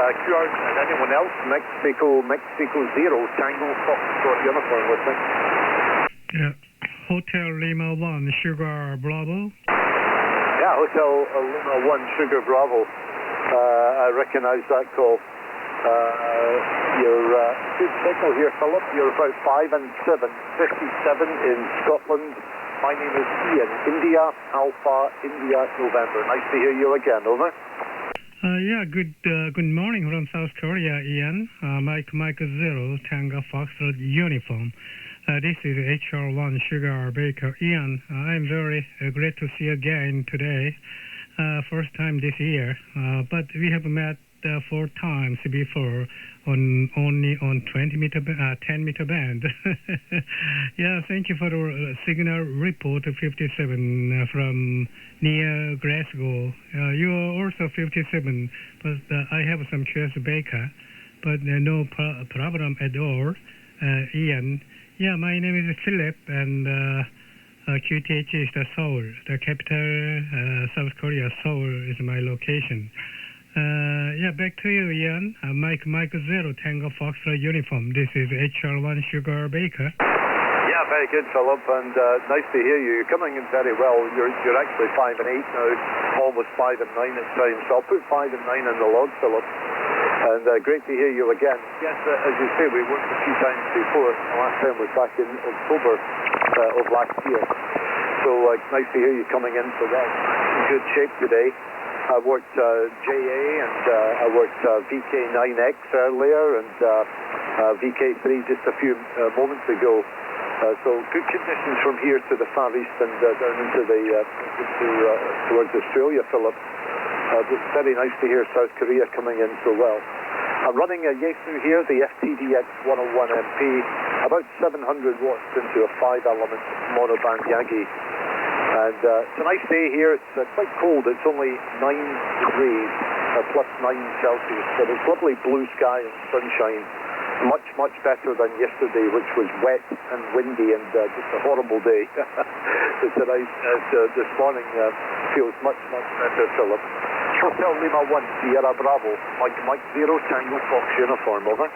QRs and anyone else, Mexico 0, Tango Foxtrot uniform with me. Yeah. Hotel Lima 1, Sugar Bravo. Yeah, Hotel Lima 1, Sugar Bravo. I recognize that call. You're good signal here, Philip. You're about 5 and 7, 57 in Scotland. My name is Iain, India, Alpha, India, November. Nice to hear you again, over. Yeah, good morning from South Korea, Iain. Mike 0, Tango Foxtrot uniform. This is HR1 Sugar Baker. Iain, I'm very glad to see you again today. First time this year, but we have met 4 times before only on 10 meter band. Yeah, thank you for the signal report 57 from near Glasgow. You are also 57, but I have some choice Baker, but no problem at all. Iain, yeah, my name is Philip, and QTH is the Seoul, the capital, South Korea. Seoul is my location. Yeah, back to you, Iain. Mike 0, Tango Foxtrot uniform. This is HR1 Sugar Baker. Yeah, very good, Philip, and nice to hear you. You're coming in very well. You're actually 5 and 8 now, almost 5 and 9 at times. So I'll put 5 and 9 in the log, Philip. And great to hear you again. Yes, as you say, we worked a few times before. The last time was back in October of last year. So nice to hear you coming in for that. In good shape today. I worked JA and I worked VK9X earlier and VK3 just a few moments ago. So good conditions from here to the Far East and down into towards Australia, Philip. It's very nice to hear South Korea coming in so well. I'm running a Yaesu here, the FTDX 101MP, about 700 watts into a 5-element monoband Yagi. And it's a nice day here. It's quite cold. It's only 9 degrees, plus 9 Celsius, but it's lovely blue sky and sunshine. Much, much better than yesterday, which was wet and windy and just a horrible day. It's a nice, this morning feels much, much better, Philip. Hotel Lima 1, Sierra Bravo, Mike 0, Tango Fox uniform, over.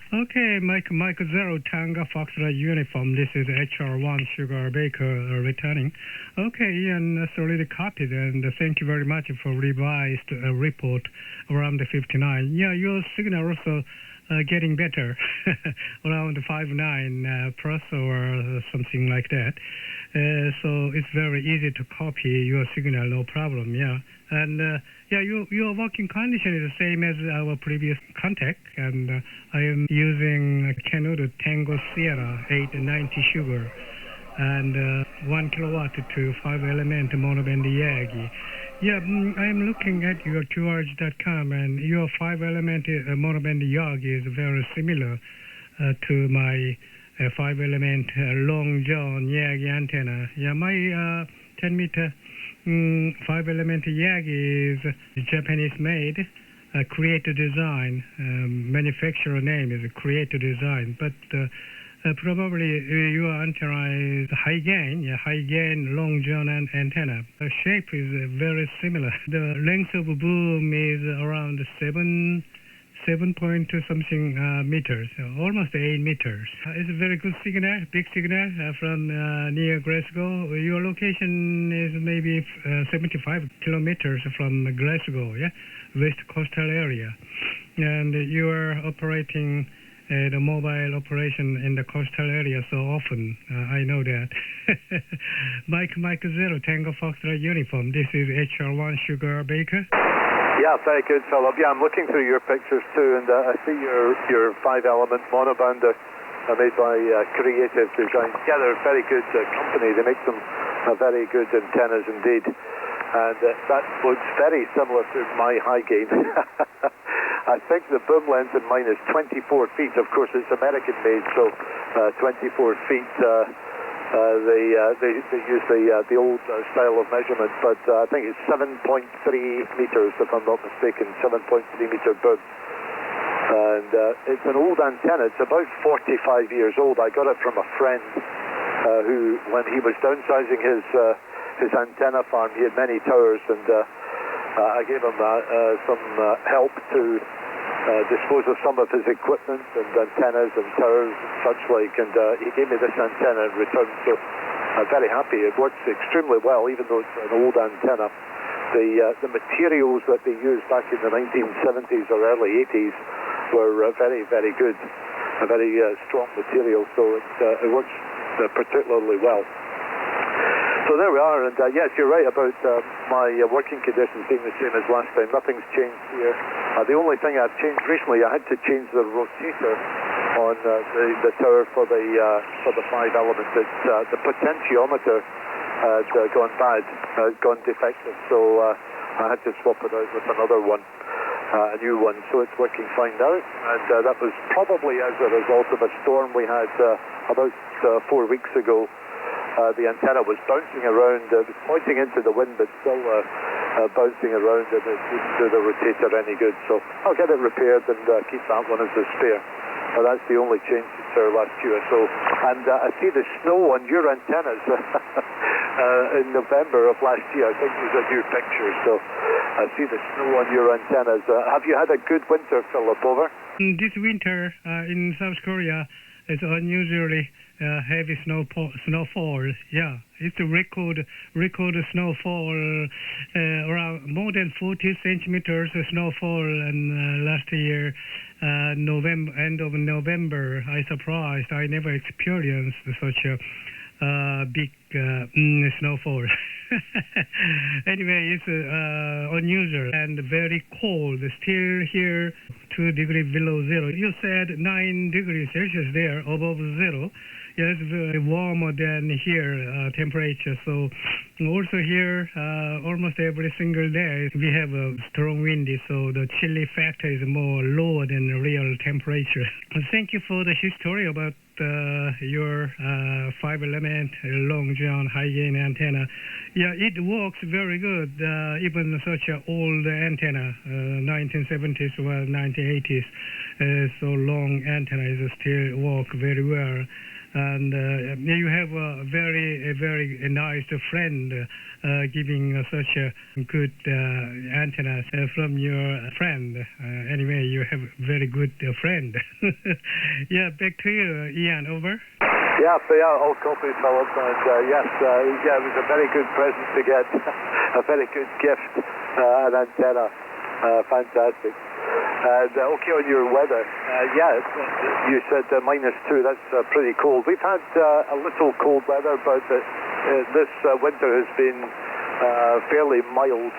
Okay, Mike 0, Tango Foxtrot uniform. This is HR1 Sugar Baker returning. Okay, Iain, that's already copied, and thank you very much for revised report around the 59. Yeah, your signal also getting better, around 5.9 plus or something like that. So it's very easy to copy your signal, no problem. Yeah, and yeah, your working condition is the same as our previous contact, and I am using Canada Tango Sierra 890 Sugar, and 1 kilowatt to 5-element monoband Yagi. Yeah, I am looking at your QRH.com, and your 5-element monoband Yagi is very similar to my 5-element long john Yagi antenna. Yeah, my 10 meter 5-element Yagi is Japanese made, creator design. Manufacturer name is creator design, but probably your antenna is high gain long john antenna. The shape is very similar. The length of boom is around 7 point something meters, almost 8 meters. It's a very good signal, big signal from near Glasgow. Your location is maybe 75 kilometers from Glasgow, yeah, west coastal area, and you are operating the mobile operation in the coastal area so often. I know that. Mike 0, Tango Foxtrot uniform. This is HR1 Sugar Baker. Yeah, very good, Philip. Yeah, I'm looking through your pictures too, and I see your 5-element monoband made by Creative Design. Yeah, they're a very good company. They make some very good antennas indeed, and that looks very similar to my high gain. I think the boom length in mine is 24 feet. Of course, it's American made, so 24 feet. They use the old style of measurement, but I think it's 7.3 meters, if I'm not mistaken, 7.3 meter boom. And it's an old antenna. It's about 45 years old. I got it from a friend who, when he was downsizing his antenna farm, he had many towers, and I gave him some help to dispose of some of his equipment and antennas and towers and such like, and he gave me this antenna in return, so I'm very happy. It works extremely well, even though it's an old antenna. The materials that they used back in the 1970s or early 80s were very, very good, a very strong material, so it works particularly well. So there we are, and yes, you're right about my working conditions being the same as last time. Nothing's changed here. The only thing I've changed recently, I had to change the rotator on the tower for the 5 element. The potentiometer had gone bad, gone defective, so I had to swap it out with another one, a new one. So it's working fine now, and that was probably as a result of a storm we had about 4 weeks ago. The antenna was bouncing around, it was pointing into the wind, but still bouncing around, and it didn't do the rotator any good. So I'll get it repaired and keep that one as a spare. That's the only change since our last QSO. And I see the snow on your antennas in November of last year. I think there's a new picture, so I see the snow on your antennas. Have you had a good winter, Philip, over? This winter in South Korea, it's unusually heavy snowfall. Yeah, it's a record snowfall, around more than 40 centimeters of snowfall. And last year, end of November, I surprised. I never experienced such a big snowfall. Anyway, it's unusual and very cold. Still here, 2 degrees below zero. You said 9 degrees Celsius there, above zero. Yes, very warmer than here temperature. So also here, almost every single day we have a strong wind, so the chilly factor is more lower than the real temperature. Thank you for the history about your 5-element long john high gain antenna. Yeah, it works very good. Even such an old antenna, 1970s or 1980s, so long antenna is still work very well. And you have a very nice friend giving such a good antenna from your friend. Anyway, you have a very good friend. Yeah, back to you, Iain, over. Yeah, all copy, Philip. And yes, it was a very good present to get, a very good gift, an antenna. Fantastic. Okay, on your weather, you said -2, that's pretty cold. We've had a little cold weather, but this winter has been fairly mild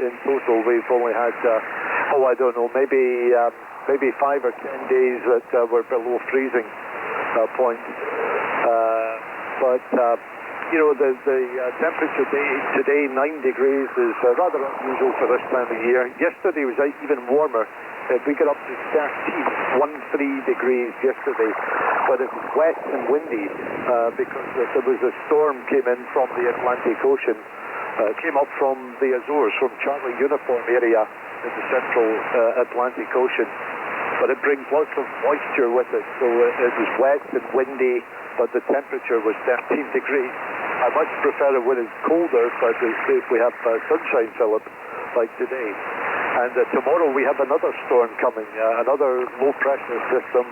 in total. We've only had, I don't know, maybe 5 or 10 days that were below freezing point. You know, the temperature today, 9 degrees, is rather unusual for this time of year. Yesterday was even warmer. We got up to 13 degrees yesterday, but it was wet and windy because there was a storm came in from the Atlantic Ocean. Came up from the Azores, from Charlie Uniform area in the central Atlantic Ocean. But it brings lots of moisture with it, so it was wet and windy, but the temperature was 13 degrees. I much prefer it when it's colder, but if we have sunshine, Philip, like today. And tomorrow we have another storm coming, another low-pressure system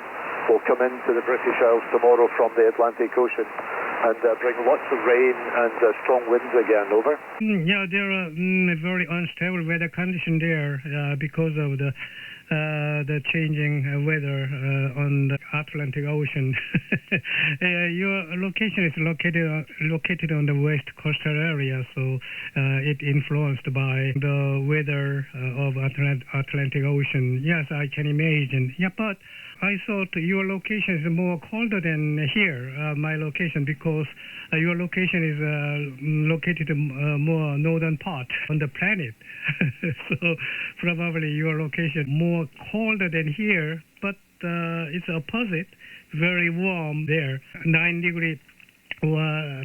will come into the British Isles tomorrow from the Atlantic Ocean and bring lots of rain and strong winds again, over. Yeah, there are very unstable weather conditions there because of the changing weather on the Atlantic Ocean. Your location is located on the west coastal area, so it influenced by the weather of Atlantic Ocean. Yes, I can imagine. Yeah, but I thought your location is more colder than here, my location, because your location is located more northern part on the planet. So probably your location more colder than here, but it's opposite, very warm there. 9 degrees or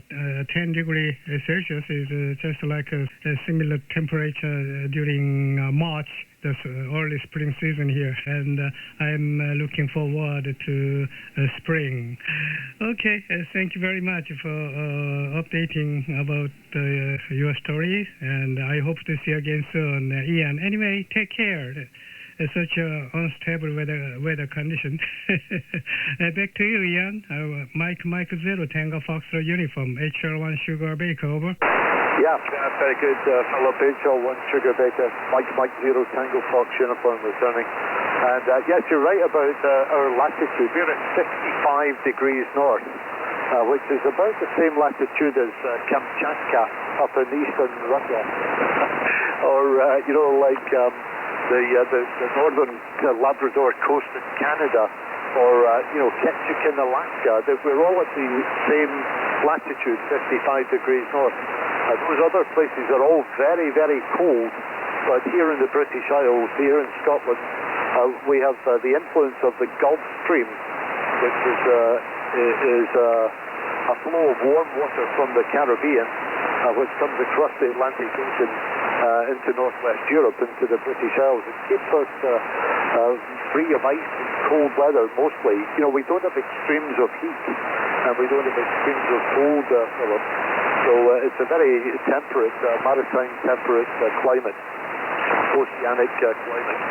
10 degrees Celsius is just like a similar temperature during March, the early spring season here, and I'm looking forward to spring. Okay, thank you very much for updating about your story, and I hope to see you again soon, Iain. Anyway, take care. such unstable weather conditions. Back to you, Ian. Mike 0 Tango Foxtrot uniform, HR1 Sugar Baker, over. Yeah, very good, Philip. HR1 Sugar Baker, Mike 0 Tango Fox uniform returning. And yes, you're right about our latitude. We're at 55 degrees north, which is about the same latitude as Kamchatka up in eastern Russia. Or, like the northern Labrador coast in Canada, or, Ketchikan, Alaska. We're all at the same latitude, 55 degrees north. Those other places are all very, very cold, but here in the British Isles, here in Scotland, we have the influence of the Gulf Stream, which is a flow of warm water from the Caribbean, which comes across the Atlantic Ocean into northwest Europe, into the British Isles. It keeps us free of ice and cold weather mostly. We don't have extremes of heat, and we don't have extremes of cold, Philip. So it's a very temperate, maritime temperate climate, oceanic climate.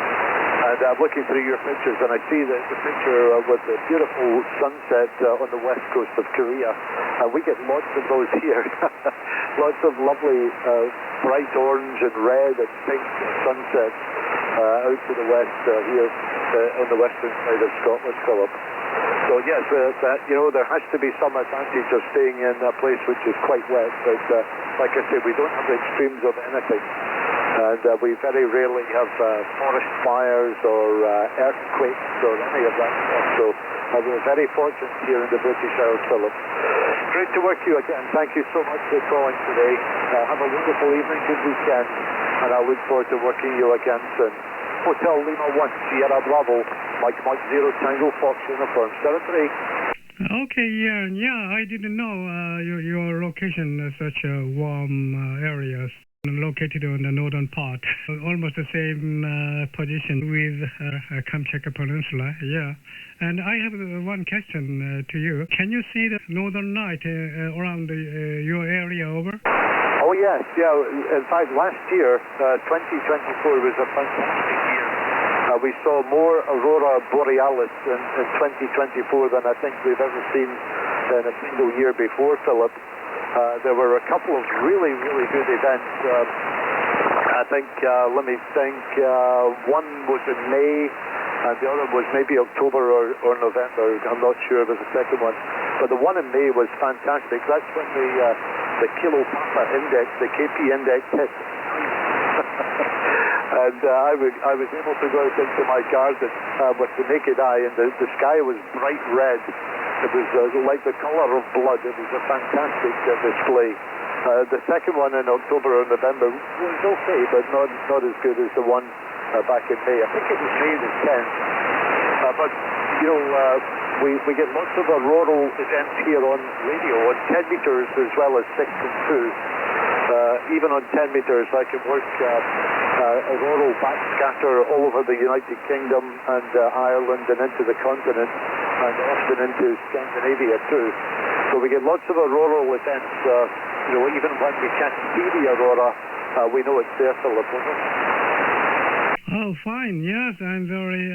And I'm looking through your pictures, and I see the picture with the beautiful sunset on the west coast of Korea. And we get lots of those here. Lots of lovely bright orange and red and pink sunsets out to the west here on the western side of Scotland, Philip. So yes, there has to be some advantage of staying in a place which is quite wet, but like I said, we don't have the extremes of anything, and we very rarely have forest fires or earthquakes or any of that stuff, so we're very fortunate here in the British Isles, Philip. Great to work you again. Thank you so much for calling today. Have a wonderful evening, good weekend, and I look forward to working you again soon. Hotel Lima 1, Sierra Bravo, Mike 0 Tango Fox uniform, 73. Okay, yeah, I didn't know your location is such a warm area, located on the northern part, almost the same position with Kamchatka Peninsula, yeah. And I have one question to you. Can you see the northern light around your area, over? Oh yes, yeah. In fact, last year, 2024 was a fantastic year. We saw more aurora borealis in 2024 than I think we've ever seen in a single year before, Philip. There were a couple of really, really good events. I think, let me think, one was in May, and the other was maybe October or November. I'm not sure. There was a second one. But the one in May was fantastic. That's when the Kilo Papa index, the KP index hit. And I was able to go out into my garden with the naked eye, and the sky was bright red. It was like the color of blood. It was a fantastic display. The second one in October or November was okay, but not as good as the one back in May. I think it was May the 10th. But, we get lots of auroral events here on radio, on 10 meters as well as 6 and 2. Even on 10 meters, I can work auroral backscatter all over the United Kingdom and Ireland and into the continent, and often into Scandinavia too. So we get lots of auroral events. Even when we can't see the aurora, we know it's there, Philip. Oh, fine. Yes, I'm very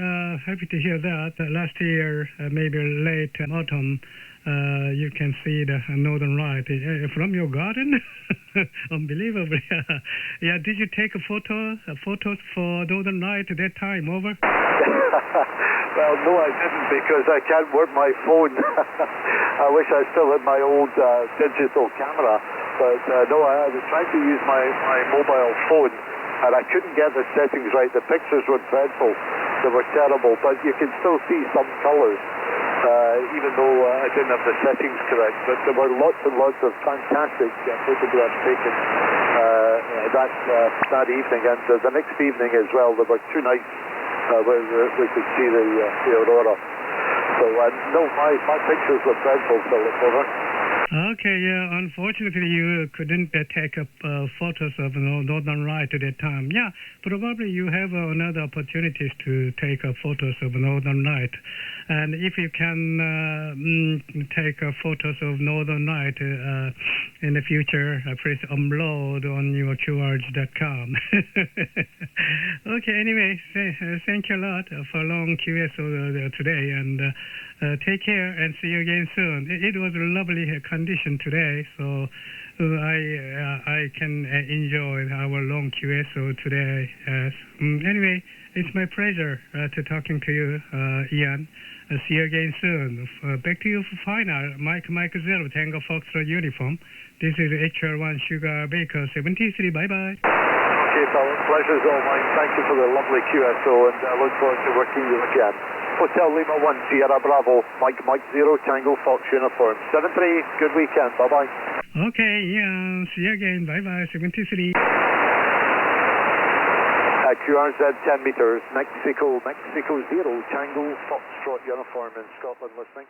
happy to hear that. Last year, maybe late autumn, you can see the northern light from your garden. Unbelievable. Yeah. Did you take photos for northern light at that time? Over. Well, no, I didn't, because I can't work my phone. I wish I still had my old digital camera, but no, I was trying to use my mobile phone, and I couldn't get the settings right. The pictures were dreadful. They were terrible, but you can still see some colors, even though I didn't have the settings correct. But there were lots and lots of fantastic photographs taken that evening, and the next evening as well. There were 2 nights where we could see the aurora. So no, my pictures were dreadful, Philip. Over. Okay, yeah, unfortunately you couldn't take photos of Northern Light at that time. Yeah, probably you have another opportunities to take photos of Northern Light. And if you can take photos of Northern Light in the future, please upload on your QRG.com. Okay, anyway, thank you a lot for long QSO today, and take care and see you again soon. It was a lovely condition today, so I can enjoy our long QSO today. Anyway, it's my pleasure to talking to you, Ian. See you again soon. Back to you for final. Mike 0, Tango Foxtrot uniform. This is HR1 Sugar Baker 73. Bye-bye. Okay, fellas, pleasure's all mine. Thank you for the lovely QSO, and I look forward to working with you again. Hotel Lima 1, Sierra Bravo, Mike 0, Tango Fox uniform. 73, good weekend. Bye-bye. Okay, yeah, see you again. Bye-bye, 73. QRZ 10 meters, Mexico 0, Tango Foxtrot uniform in Scotland listening.